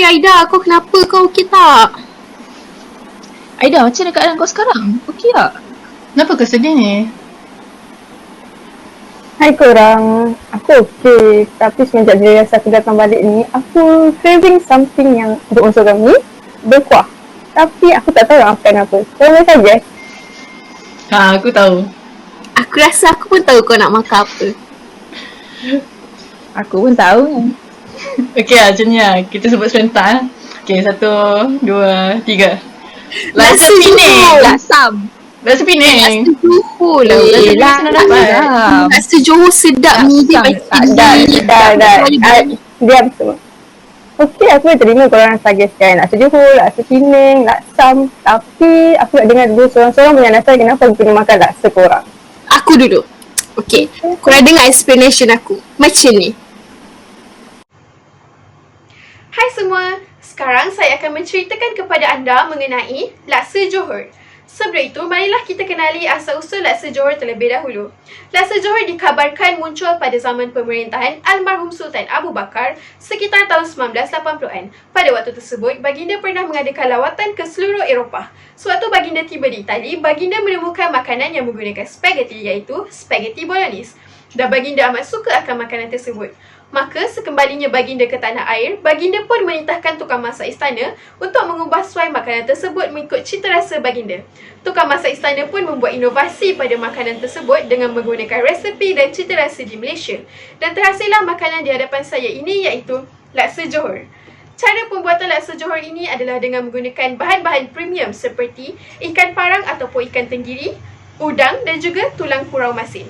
Aida, kau kenapa? Kau okey tak? Aida, macam mana keadaan kau sekarang? Okey tak? Kenapa kau sedih ni? Hai korang, aku okey. Tapi semenjak dia rasa aku datang balik ni, aku craving something yang berunsur mi, berkuah. Tapi aku tak tahu nak makan apa. Korang boleh suggest? Aku tahu. Aku rasa aku pun tahu kau nak makan apa. Aku pun tahu ni. Okey macam ni lah. Kita sebut serentak. Okey, 1, 2, 3. Laksa Penang. Laksam. Laksa Penang. Laksa Johor lah. Laksa Penang senang dapat. Laksa Johor sedap ni. Dia Dah. Diam semua. Okey, aku dah terima korang suggestkan laksa Johor, laksa Penang, laksam. Tapi aku nak dengar dulu seorang-seorang punya alasan kenapa aku kena makan laksa korang. Aku duduk. Okey, korang dengar explanation aku. Macam ni. Hai semua, sekarang saya akan menceritakan kepada anda mengenai laksa Johor. Sebelum itu, marilah kita kenali asal-usul laksa Johor terlebih dahulu. Laksa Johor dikabarkan muncul pada zaman pemerintahan Almarhum Sultan Abu Bakar sekitar tahun 1980-an. Pada waktu tersebut, baginda pernah mengadakan lawatan ke seluruh Eropah. Sewaktu baginda tiba di Itali, baginda menemukan makanan yang menggunakan spaghetti, iaitu spaghetti bolognese. Dan baginda amat suka akan makanan tersebut. Maka sekembalinya baginda ke tanah air, baginda pun menitahkan tukang masak istana untuk mengubah suai makanan tersebut mengikut cita rasa baginda. Tukang masak istana pun membuat inovasi pada makanan tersebut dengan menggunakan resepi dan cita rasa di Malaysia. Dan terhasillah makanan di hadapan saya ini, iaitu laksa Johor. Cara pembuatan laksa Johor ini adalah dengan menggunakan bahan-bahan premium seperti ikan parang ataupun ikan tenggiri, udang dan juga tulang purau masin.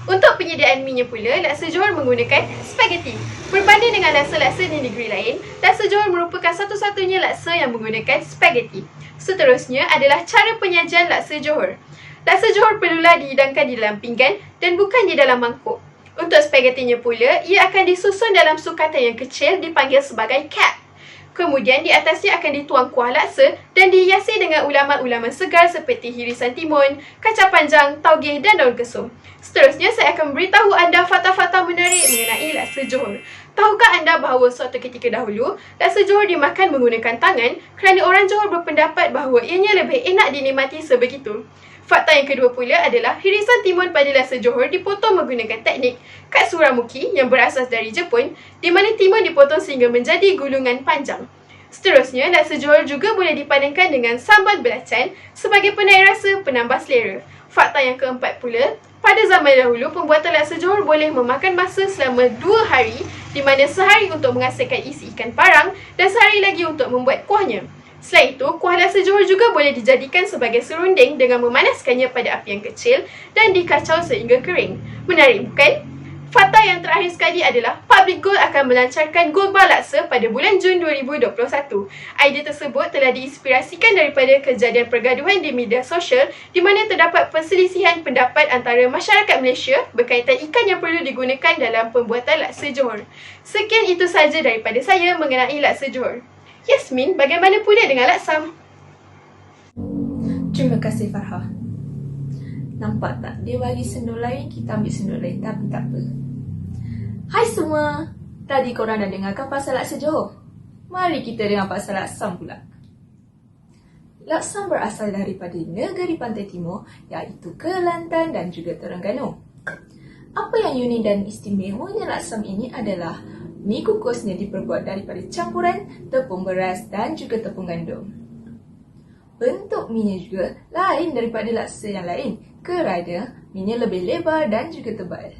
Untuk penyediaan minyak pula, laksa Johor menggunakan spaghetti. Berbanding dengan laksa-laksa di negeri lain, laksa Johor merupakan satu-satunya laksa yang menggunakan spaghetti. Seterusnya adalah cara penyajian laksa Johor. Laksa Johor perlulah dihidangkan di dalam pinggan dan bukan di dalam mangkuk. Untuk spagettinya pula, ia akan disusun dalam sukatan yang kecil dipanggil sebagai cap. Kemudian di atasnya akan dituang kuah laksa dan dihiasi dengan ulaman-ulaman segar seperti hirisan timun, kacang panjang, tauge dan daun kesum. Seterusnya saya akan beritahu anda fakta-fakta menarik mengenai laksa Johor. Tahukah anda bahawa suatu ketika dahulu, laksa Johor dimakan menggunakan tangan kerana orang Johor berpendapat bahawa ianya lebih enak dinikmati sebegitu. Fakta yang kedua pula adalah hirisan timun pada laksa Johor dipotong menggunakan teknik katsuramuki yang berasas dari Jepun, di mana timun dipotong sehingga menjadi gulungan panjang. Seterusnya, laksa Johor juga boleh dipadankan dengan sambal belacan sebagai penaik rasa penambah selera. Fakta yang keempat pula, pada zaman dahulu pembuatan laksa Johor boleh memakan masa selama 2 hari, di mana sehari untuk menghasilkan isi ikan parang dan sehari lagi untuk membuat kuahnya. Selain itu, kuah laksa Johor juga boleh dijadikan sebagai serunding dengan memanaskannya pada api yang kecil dan dikacau sehingga kering. Menarik bukan? Fakta yang terakhir sekali adalah Public Gold akan melancarkan Gold Bar Laksa pada bulan Jun 2021. Idea tersebut telah diinspirasikan daripada kejadian pergaduhan di media sosial di mana terdapat perselisihan pendapat antara masyarakat Malaysia berkaitan ikan yang perlu digunakan dalam pembuatan laksa Johor. Sekian itu sahaja daripada saya mengenai laksa Johor. Yasmin, bagaimana pula dengan laksam? Terima kasih Farha. Nampak tak? Dia bagi sendur lain, kita ambil sendur lain. Tapi tak apa. Hai semua. Tadi korang dah dengarkan pasal laksa Johor? Mari kita dengar pasal laksam pula. Laksam berasal daripada negeri pantai timur, iaitu Kelantan dan juga Terengganu. Apa yang unik dan istimewanya laksam ini adalah mi kukusnya diperbuat daripada campuran tepung beras dan juga tepung gandum. Bentuk mi-nya juga lain daripada laksa yang lain kerana mi-nya lebih lebar dan juga tebal.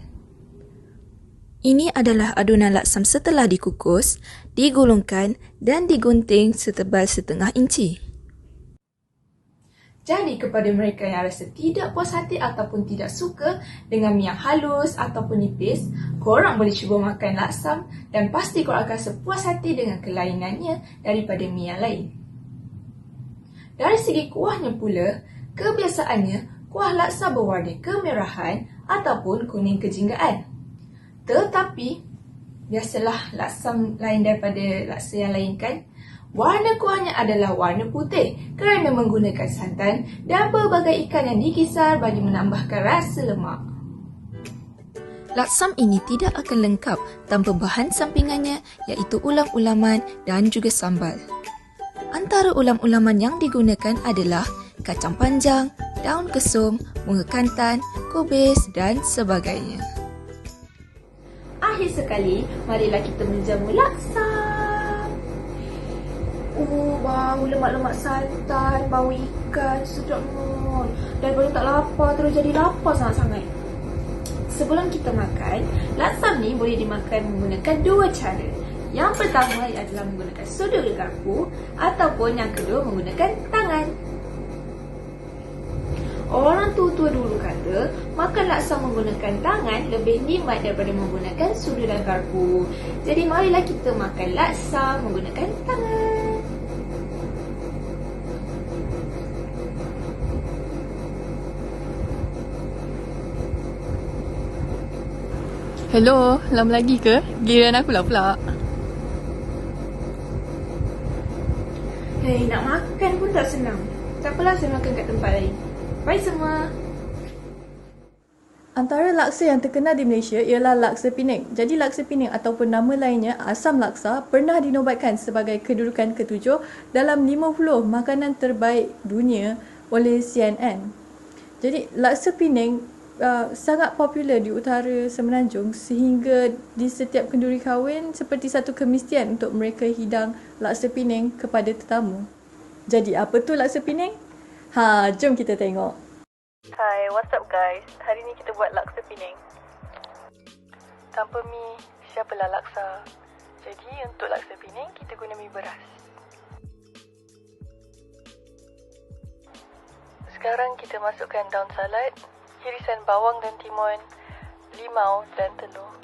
Ini adalah adunan laksam setelah dikukus, digulungkan dan digunting setebal setengah inci. Jadi kepada mereka yang rasa tidak puas hati ataupun tidak suka dengan mi yang halus ataupun nipis, korang boleh cuba makan laksam dan pasti korang akan sepuas hati dengan kelainannya daripada mi yang lain. Dari segi kuahnya pula, kebiasaannya kuah laksa berwarna kemerahan ataupun kuning kejinggaan. Tetapi, biasalah laksam lain daripada laksa yang lain kan? Warna kuahnya adalah warna putih kerana menggunakan santan dan pelbagai ikan yang dikisar bagi menambahkan rasa lemak. Laksam ini tidak akan lengkap tanpa bahan sampingannya iaitu ulam-ulaman dan juga sambal. Antara ulam-ulaman yang digunakan adalah kacang panjang, daun kesum, bunga kantan, kubis dan sebagainya. Akhir sekali, marilah kita menjamu laksa. Bau lemak-lemak santan, bau ikan, sedap mul. Daripada tak lapar terus jadi lapar sangat-sangat. Sebelum kita makan, laksam ni boleh dimakan menggunakan dua cara. Yang pertama adalah menggunakan sudu dan garpu ataupun yang kedua menggunakan tangan. Orang tua-tua dulu kata makan laksam menggunakan tangan lebih nikmat daripada menggunakan sudu dan garpu. Jadi marilah kita makan laksam menggunakan tangan. Hello, lama lagi ke? Giliran aku lah pula. Hei, nak makan pun tak senang. Tak apalah, saya makan kat tempat lain. Bye semua. Antara laksa yang terkenal di Malaysia ialah laksa Penang. Jadi laksa Penang ataupun nama lainnya asam laksa pernah dinobatkan sebagai kedudukan ke-7 dalam 50 makanan terbaik dunia oleh CNN. Jadi laksa Penang sangat popular di utara Semenanjung sehingga di setiap kenduri kahwin seperti satu kemestian untuk mereka hidang laksa Penang kepada tetamu. Jadi apa tu laksa Penang? Jom kita tengok. Hai, what's up guys? Hari ni kita buat laksa Penang. Tanpa mi, siapalah laksa? Jadi untuk laksa Penang, kita guna mi beras. Sekarang kita masukkan daun salad, irisan bawang dan timun, limau dan telur.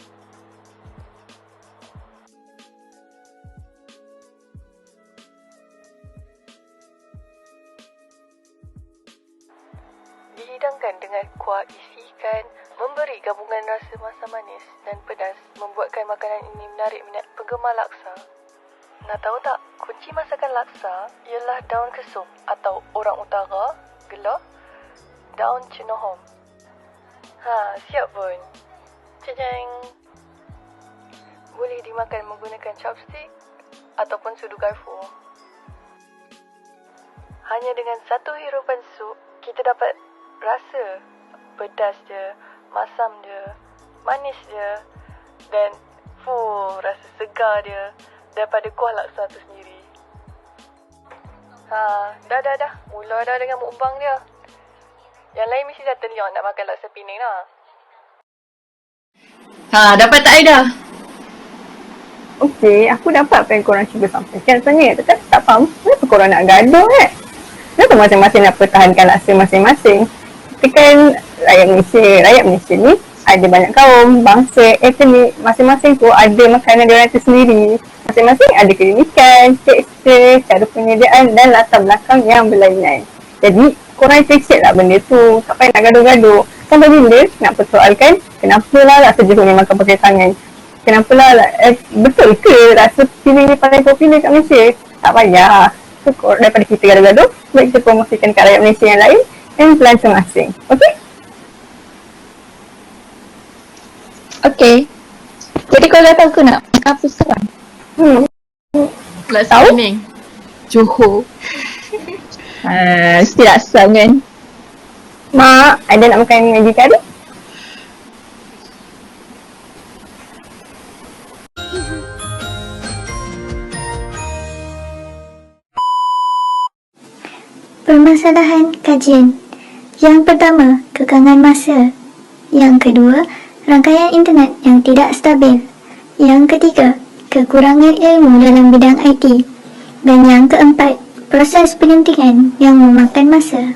Dihidangkan dengan kuah isi ikan, memberi gabungan rasa masam manis dan pedas, membuatkan makanan ini menarik minat penggemar laksa. Nak tahu tak, kunci masakan laksa ialah daun kesum atau orang utara, gelah, daun cenohom. Siap pun. Ceng. Boleh dimakan menggunakan chopstick ataupun sudu garpu. Hanya dengan satu hirupan sup, kita dapat rasa pedas dia, masam dia, manis dia dan rasa segar dia daripada kuah laksa tu sendiri. Dah. Mula dah dengan mukbang dia. Yang lain mesti dah terniak nak makan laksa Penang lah. Dapat tak Aida? Okey, aku dapat apa yang korang cuba sampaikan sebenarnya. Tetapi tak faham kenapa korang nak gaduh kan? Kenapa masing-masing nak pertahankan laksa masing-masing? Kita kan rakyat Malaysia ni ada banyak kaum, bangsa, etnik. Masing-masing tu ada makanan diorang tu sendiri. Masing-masing ada keunikan, tekstur, cara penyediaan dan latar belakang yang berlainan. Jadi, korang appreciate lah benda tu. Tak payah nak gaduh-gaduh. Sampai bila nak persoalkan, kenapalah laksa Johor ni makan pakai tangan? Kenapalah, betul ke laksa Penang ni paling popular kat Malaysia? Tak payah. So, daripada kita gaduh-gaduh, baik kita promosikan kat rakyat Malaysia yang lain dan pelancong asing. Okey? Okay. Jadi kalau aku nak makan apa sekarang? Laksa Penang. Johor. Mesti laksa kan? Mak, ada nak makan maggi kari? Permasalahan kajian. Yang pertama, kekangan masa. Yang kedua, rangkaian internet yang tidak stabil. Yang ketiga, kekurangan ilmu dalam bidang IT. Dan yang keempat, proses penyuntikan yang memakan masa.